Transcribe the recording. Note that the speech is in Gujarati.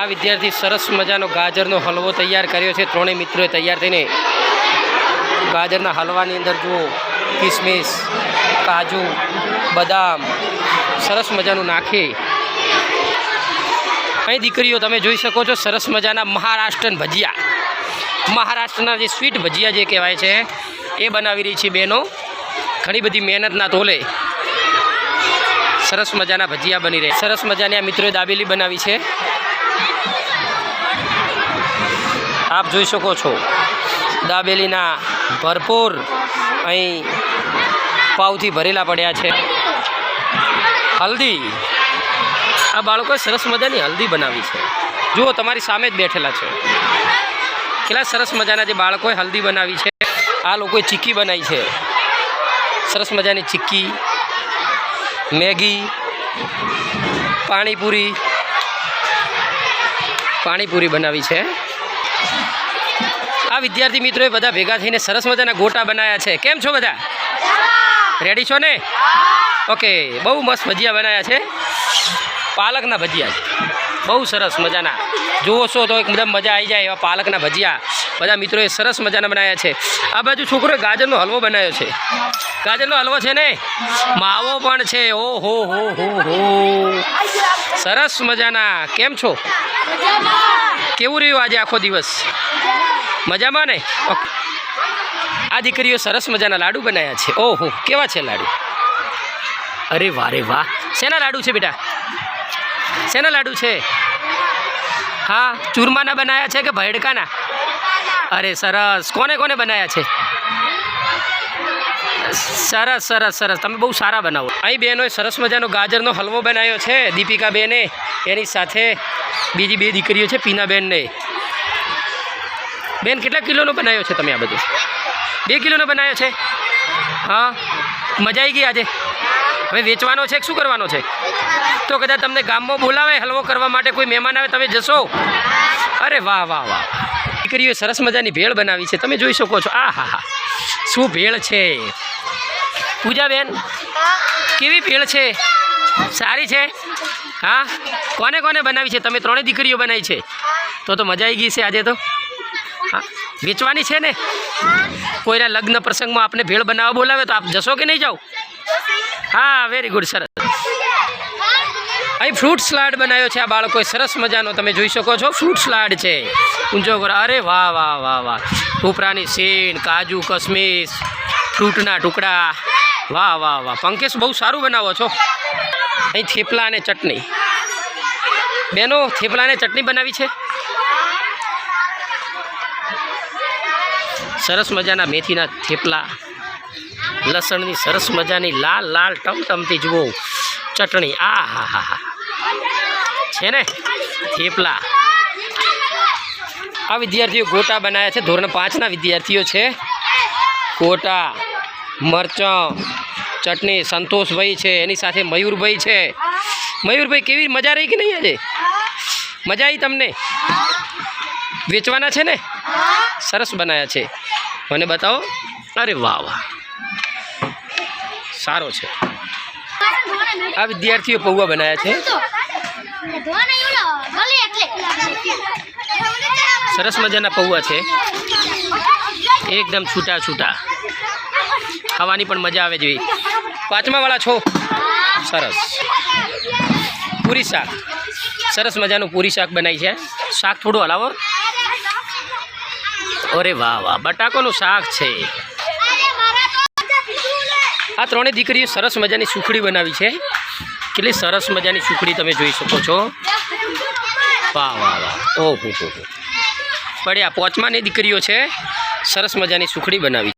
આ વિદ્યાર્થી સરસ મજાનો ગાજરનો હલવો તૈયાર કર્યો છે। ત્રણેય મિત્રોએ તૈયાર થઈને ગાજરના હલવાની અંદર જુઓ કિસમિસ, કાજુ, બદામ સરસ મજાનું નાખી અહીં દીકરીઓ તમે જોઈ શકો છો સરસ મજાના મહારાષ્ટ્રન ભજીયા, મહારાષ્ટ્રના જે સ્વીટ ભજીયા જે કહેવાય છે એ બનાવી રહી છે બહેનો। ઘણી બધી મહેનતના તોલે સરસ મજાના ભજીયા બની રહે। સરસ મજાની આ મિત્રોએ દાબેલી બનાવી છે, આપ જોઈ શકો છો। દાબેલીના ભરપૂર અહીં પાવથી ભરેલા પડ્યા છે। હલ્દી, આ બાળકોએ સરસ મજાની હલ્દી બનાવી છે। જુઓ તમારી સામે જ બેઠેલા છે, કેટલા સરસ મજાના જે બાળકોએ હલ્દી બનાવી છે। આ લોકોએ ચીક્કી બનાવી છે, સરસ મજાની ચીક્કી, મેગી, પાણીપુરી બનાવી છે। આ વિદ્યાર્થી મિત્રોએ બધા ભેગા થઈને સરસ મજાના ગોટા બનાવ્યા છે। કેમ છો બધા? રેડી છો ને? ઓકે, બહુ મસ્ત ભજીયા બનાવ્યા છે, પાલકના ભજીયા છે, બહુ સરસ મજાના। જુઓ છો તો એકદમ મજા આવી જાય એવા પાલકના ભજીયા બધા મિત્રોએ સરસ મજાના બનાવ્યા છે। આ બાજુ છોકરોએ ગાજરનો હલવો બનાવ્યો છે। ગાજરનો હલવો છે ને, માવો પણ છે। ઓહો હો હો હો, સરસ મજાના। કેમ છો? કેવું રહ્યું આજે આખો દિવસ? મજામાં ને? ઓકે, આ દીકરીઓ સરસ મજાના લાડુ બનાવ્યા છે। ઓહો, કેવા છે લાડુ? અરે વાહ રે વાહ, શેના લાડુ છે બેટા? શેના લાડુ છે? હા, ચૂરમાના બનાવ્યા છે કે ભેડકાના? અરે સરસ, કોને કોને બનાવ્યા છે? સરસ સરસ સરસ, તમે બહુ સારા બનાવો। અહીં બહેનોએ સરસ મજાનો ગાજરનો હલવો બનાવ્યો છે, દીપિકા બેને, એની સાથે બીજી બે દીકરીઓ છે, પીનાબેનને। બેન કેટલા કિલોનો બનાવ્યો છે તમે? આ બધું 2 કિલોનો બનાવ્યો છે? હા, મજા આવી ગઈ આજે? હવે વેચવાનો છે કે શું કરવાનો છે? તો કદાચ તમને ગામમાં બોલાવે હલવો કરવા માટે, કોઈ મહેમાન આવે, તમે જશો? અરે વાહ વાહ વાહ, દીકરીઓએ સરસ મજાની ભેળ બનાવી છે, તમે જોઈ શકો છો। આ હા હા, શું ભેળ છે પૂજાબેન? કેવી ભેળ છે? સારી છે? હા, કોને કોને બનાવી છે? તમે ત્રણેય દીકરીઓ બનાવી છે? તો મજા આવી ગઈ છે આજે તો। હા, વેચવાની છે ને? કોઈના લગ્ન પ્રસંગમાં આપને ભેળ બનાવવા બોલાવે તો આપ જશો કે નહીં જાઓ? હા, વેરી ગુડ, સરસ। અહીં ફ્રૂટ સલાડ બનાવ્યો છે આ બાળકોએ સરસ મજાનો, તમે જોઈ શકો છો ફ્રૂટ સલાડ છે। ઊંચો કરો, અરે વાહ વાહ વાહ વાહ, ઉપરાની સીણ, કાજુ, કસમીસ, ફ્રૂટના ટુકડા, વાહ વાહ વાહ, પંકેશ બહુ સારું બનાવો છો। અહીં થેપલા અને ચટણી, બેનો થેપલા અને ચટણી બનાવી છે, સરસ મજાના મેથીના થેપલા, લસણની સરસ મજાની લાલ લાલ ટમટમતી જુઓ ચટણી, આ હા હા હા છે ને, થેપલા। આ વિદ્યાર્થીઓ ગોટા બનાવ્યા છે, ધોરણ 5ના વિદ્યાર્થીઓ છે। ગોટા, મરચાં, ચટણી, સંતોષભાઈ છે, એની સાથે મયુરભાઈ છે। મયુરભાઈ કેવી મજા રહી કે નહીં આજે? મજા આવી તમને? વેચવાના છે ને? સરસ બનાવ્યા છે, મને બતાવો। અરે વાહ વાહ, સારો છે। આ વિદ્યાર્થીઓ પૌવા બનાવ્યા છે, સરસ મજાના પૌવા છે, એકદમ છૂટા છૂટા, ખાવાની પણ મજા આવે જેવી। 5માવાળા છો? સરસ। પૂરી શાક, સરસ મજાનું પૂરી શાક બનાવી છે। શાક થોડું હલાવો, અરે વાહ વાહ, બટાકાનું શાક છે। આ ત્રણેય દીકરીઓ સરસ મજાની સુખડી બનાવી છે, કેટલી સરસ મજાની સુખડી તમે જોઈ શકો છો। વાહ વાહ વાહ, ઓહો હો હો, પડ્યા 5માની દીકરીઓ છે, સરસ મજાની સુખડી બનાવી।